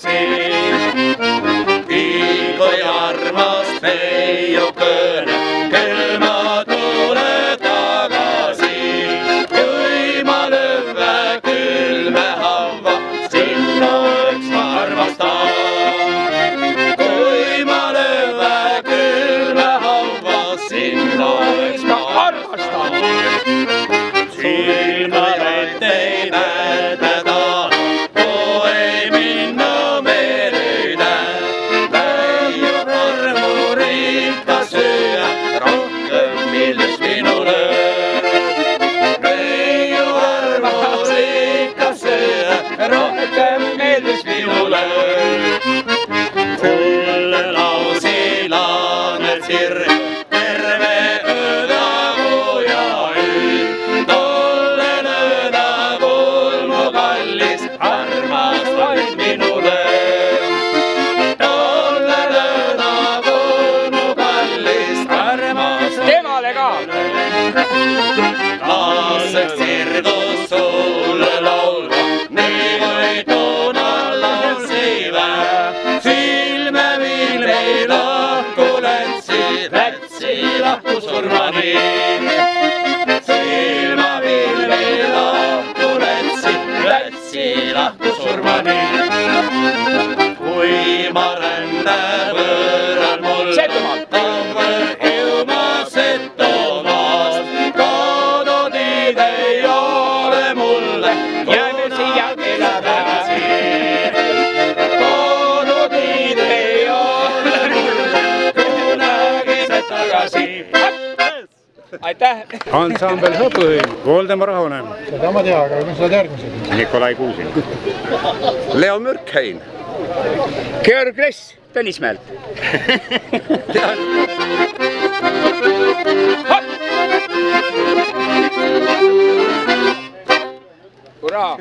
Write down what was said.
tagasi. Kui armas neiu kõne, küll ma tulen tagasi. Kui ma lõve külme haava, sinna üks ma armastan. Kui ma lõve külme haava, sinna üks ma armastan. Silma ette ei näete taha, kui ei minna merüde. Täiu armurikka süüa, rohkem millest minule. Täiu armurikka süüa, rohkem millest minule. Sulle lausilane sirg, terve õdagu ja üld. Tolle lõdagul mu kallis, armas vaid minule. Tolle lõdagul mu kallis, armas temale ka. Taaseks sirgus sulle laulma, nii kui toonal laulsime. Silme vilmi lahku lätsi, lätsi lahku surmani. Silma vilmi lahku lätsi, lätsi lahku surmani. Kui ma rände võõral mul tõmbel ilma Setomaast, kodutiid ei ole mulle, jääme siia kella tagasi. Kodutiid ei ole mulle, kunagi see tagasi. Aitäh! Ansambel Hõõpuhõim, Voldemar Ahonen. Seda ma tea, aga mis oled järgmised? Nikolai Kuusin. Leo Mürkheim. Georg Ress Tõnismäelt. Hurraa!